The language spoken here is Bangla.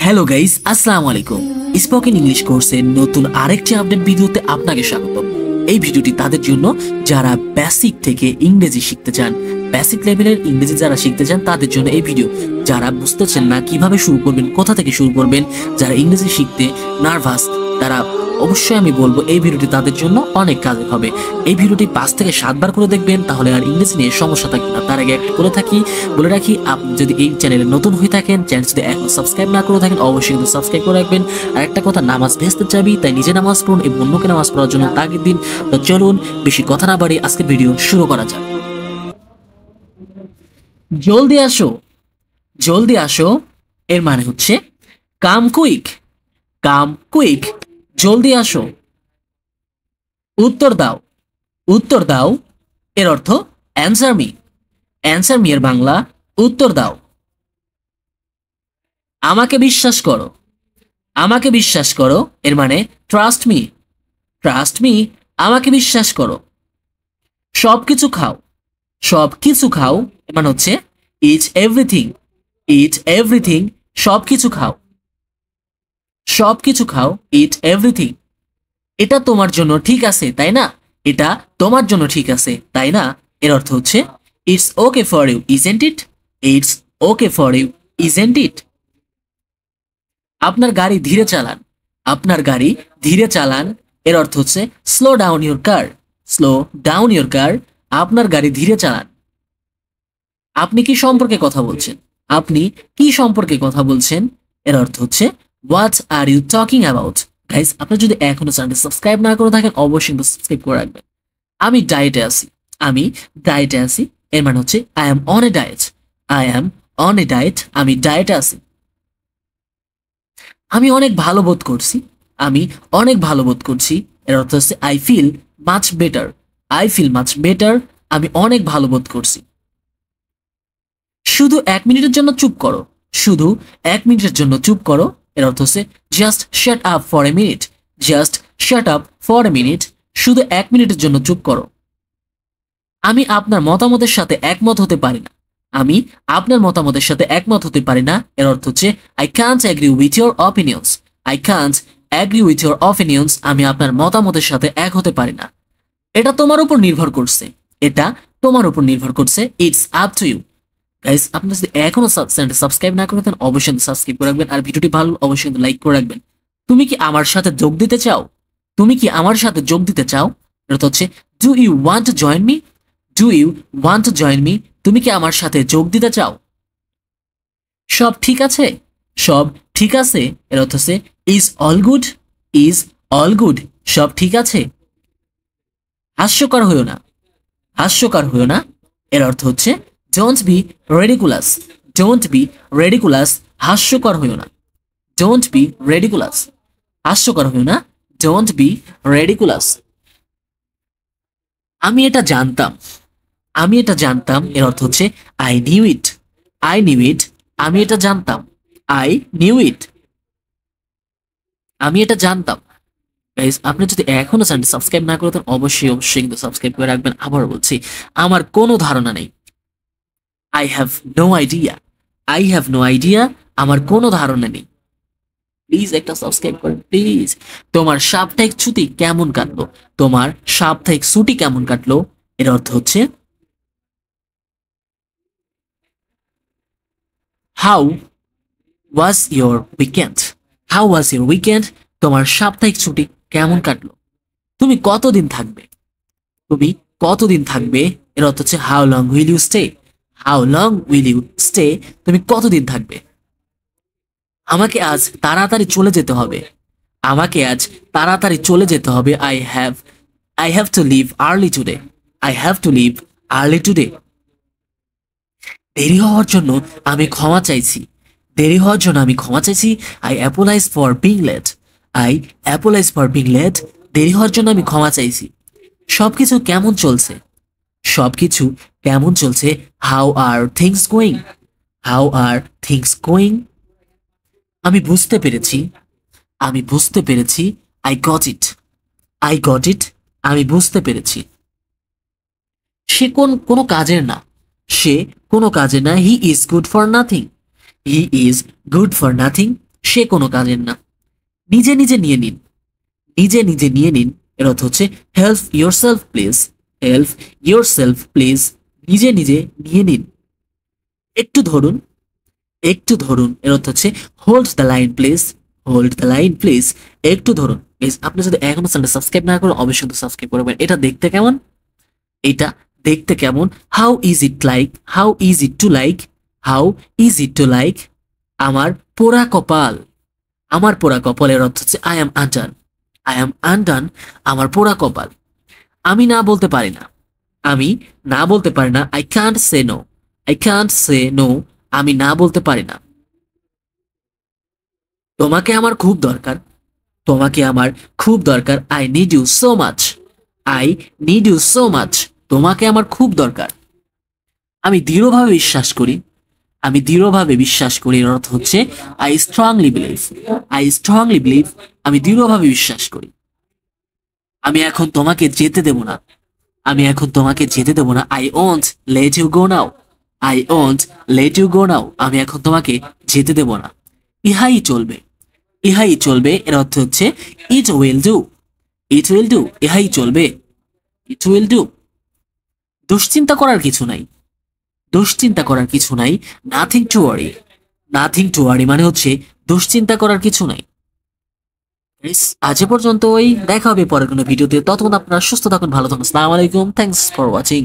হ্যালো গাইস, আসসালামু আলাইকুম। স্পোকেন ইংলিশ কোর্সের নতুন আরেকটি আপডেট ভিডিওতে আপনাকে স্বাগত। এই ভিডিওটি তাদের জন্য যারা বেসিক থেকে ইংরেজি শিখতে চান, বেসিক লেভেলের ইংরেজি যারা শিখতে চান তাদের জন্য এই ভিডিও। যারা বুঝতেছেন না কিভাবে শুরু করবেন, কোথা থেকে শুরু করবেন, যারা ইংরেজি শিখতে নার্ভাস, তারা অবশ্যই আমি বলবো এই ভিডিওটি তাদের জন্য অনেক কাজে হবে। এই ভিডিওটি 5 থেকে 7 বার করে দেখবেন, তাহলে আর ইংরেজি নিয়ে সমস্যা থাকবে না। তার আগে একটা বলে রাখি, আপনি যদি এই চ্যানেলে নতুন হয়ে থাকেন, চ্যানেল যদি এখন সাবস্ক্রাইব না করে থাকেন, অবশ্যই কিন্তু সাবস্ক্রাইব করে রাখবেন। আর একটা কথা, নামাজ ভেস্তে চাবি, তাই নিজে নামাজ পড়ুন এবং অন্যকে নামাজ পড়ার জন্য তাগিদ দিন। তো চলুন বেশি কথা না বাড়িয়ে আজকের ভিডিও শুরু করা যাক। জলদি আসো, জলদি আসো এর মানে হচ্ছে কাম কুইক, কাম কুইক, জলদি আসো। উত্তর দাও, উত্তর দাও এর অর্থ অ্যানসার মি, অ্যানসার মি এর বাংলা উত্তর দাও। আমাকে বিশ্বাস করো, আমাকে বিশ্বাস করো এর মানে ট্রাস্ট মি, ট্রাস্ট মি, আমাকে বিশ্বাস করো। সবকিছু খাও, সবকিছু খাও এর মানে হচ্ছে ইট এভরিথিং, ইট এভরিথিং, সবকিছু খাও, সবকিছু খাও, ইট এভরিথিং। এটা তোমার জন্য ঠিক আছে তাই না, এটা তোমার জন্য ঠিক আছে তাই না, এর অর্থ হচ্ছে it's okay for you isn't it, it's okay for you isn't it. আপনার গাড়ি ধীরে চালান, আপনার গাড়ি ধীরে চালান এর অর্থ হচ্ছে slow down your car, slow down your কার, আপনার গাড়ি ধীরে চালান। আপনি কি সম্পর্কে কথা বলছেন, আপনি কি সম্পর্কে কথা বলছেন এর অর্থ হচ্ছে what are you talking about. Guys, আপনি যদি এখনো চ্যানেলটি সাবস্ক্রাইব না করে থাকেন, অবশ্যই কিন্তু সাবস্ক্রাইব করে রাখবেন। আমি ডায়েটে আছি, আমি ডায়েটে আছি এর মানে হচ্ছে I am on a diet, I am on a diet, আমি ডায়েটে আছি। আমি অনেক ভালো বোধ করছি, আমি অনেক ভালো বোধ করছি এর অর্থ হচ্ছে I feel much better, I feel much better, আমি অনেক ভালো বোধ করছি। শুধু 1 মিনিটের জন্য চুপ করো, শুধু 1 মিনিটের জন্য চুপ করো এর অর্থ হচ্ছে just shut up for a minute, just shut up for a minute, শুধু 1 মিনিটের জন্য চুপ করো। আমি আপনার মতামতের সাথে একমত হতে পারি না, আমি আপনার মতামতের সাথে একমত হতে পারি না এর অর্থ হচ্ছে I can't agree with your opinions, I can't agree with your opinions, আমি আপনার মতামতের সাথে এক হতে পারি না। এটা তোমার উপর নির্ভর করছে, এটা তোমার উপর নির্ভর করছে, it's up to you. Guys, আপনি যদি এখনো চ্যানেলটি সাবস্ক্রাইব না করে থাকেন, অবশ্যই সাবস্ক্রাইব করে রাখবেন। আর ভিডিওটি ভালো অবশ্যই লাইক করে রাখবেন। তুমি কি আমার সাথে যোগ দিতে চাও, তুমি কি আমার সাথে যোগ দিতে চাও এটা হচ্ছে do you want to join me, do you want to join me, তুমি কি আমার সাথে যোগ দিতে চাও। সব ঠিক আছে, সব ঠিক আছে এর অর্থ হচ্ছে is all good, is all good, সব ঠিক আছে। হাস্যকর হইও না, হাস্যকর হইও না এর অর্থ হচ্ছে don't be ridiculous, don't be ridiculous, হাস্যকর হইও না, ডোন্ট বি রেডিকুলাস, হাস্যকর হইও না, ডোন্ট বি রেডিকুলাস। আমি এটা জানতাম, আমি এটা জানতাম এর অর্থ হচ্ছে I knew it, I knew it, আমি এটা জানতাম, আই নিউ ইট, আমি এটা জানতাম। গাইস, আপনি যদি এখনো চ্যানেলটি সাবস্ক্রাইব না করে থাকেন, অবশ্যই অবশ্যই কিন্তু সাবস্ক্রাইব করে রাখবেন। আবার বলছি, আমার কোনো ধারণা নেই, I have no idea, I have no idea, আমার কোনো ধারণা নেই। প্লিজ একটা সাবস্ক্রাইব করেন প্লিজ। তোমার সাপ্তাহিক ছুটি কেমন কাটলো, তোমার সাপ্তাহিক ছুটি কেমন কাটলো এর অর্থ হচ্ছে how was your weekend, how was your weekend, তোমার সাপ্তাহিক ছুটি কেমন কাটলো। তুমি কতদিন থাকবে, তুমি কতদিন থাকবে এর অর্থ হচ্ছে how long will you stay, how long will you stay, তুমি কতদিন থাকবে। আমাকে আজ তাড়াতাড়ি চলে যেতে হবে, আমাকে আজ তাড়াতাড়ি চলে যেতে হবে, I have to leave early today, I have to leave early today. দেরি হওয়ার জন্য আমি ক্ষমা চাইছি, দেরি হওয়ার জন্য আমি ক্ষমা চাইছি, I apologise for being late, I apologise for being late, দেরি হওয়ার জন্য আমি ক্ষমা চাইছি। সবকিছু কেমন চলছে, সবকিছু কেমন চলছে, how are things going, how are things going. আমি বুঝতে পেরেছি, আমি বুঝতে পেরেছি, I got it, I got it, আমি বুঝতে পেরেছি। সে কোনো কাজের না, সে কোনো কাজের না, he is good for nothing, he is good for nothing, সে কোনো কাজের না। নিজে নিজে নিয়ে নিন, নিজে নিজে নিয়ে নিন এর অর্থ হচ্ছে help yourself please, help yourself please, নিজে নিজে নিয়ে নিন। একটু ধরুন, একটু ধরুন এর অর্থ হচ্ছে hold the line please, hold the line please, একটু ধরুন। আপনি যদি এখনো চ্যানেলটা সাবস্ক্রাইব না করেন অবশ্যই কিন্তু সাবস্ক্রাইব করবেন। এটা দেখতে কেমন, এটা দেখতে কেমন? How is it like, how is it to like, how is it to like, আমার পোড়া কপাল, আমার পোড়া কপালের অর্থ হচ্ছে I am undone, I am undone, আমার পোড়া কপাল। আমি না বলতে পারি না, আমি না বলতে পারি না, I can't say no, I can't say no, আমি না বলতে পারি না। তোমাকে আমার খুব দরকার, তোমাকে আমার খুব দরকার, I need you so much, I need you so much, তোমাকে আমার খুব দরকার। আমি দৃঢ়ভাবে বিশ্বাস করি, আমি দৃঢ়ভাবে বিশ্বাস করি এর অর্থ হচ্ছে I strongly believe, I strongly believe, আমি দৃঢ়ভাবে বিশ্বাস করি। আমি এখন তোমাকে যেতে দেব না, আমি এখন তোমাকে যেতে দেব না, I won't let you go now, I won't let you go now, আমি এখন তোমাকে যেতে দেব না। ইহাই চলবে, ইহাই চলবে এর অর্থ হচ্ছে it will do, it will do, ইহাই চলবে, ইট উইল ডু। দুশ্চিন্তা করার কিছু নাই, দুশ্চিন্তা করার কিছু নাই, nothing to worry, nothing to worry মানে হচ্ছে দুশ্চিন্তা করার কিছু নাই। আজ এ পর্যন্তই, দেখা হবে পরের কোনো ভিডিওতে, ততক্ষণ আপনারা সুস্থ থাকুন, ভালো থাকুন। আসসালামু আলাইকুম, থ্যাংকস ফর ওয়াচিং।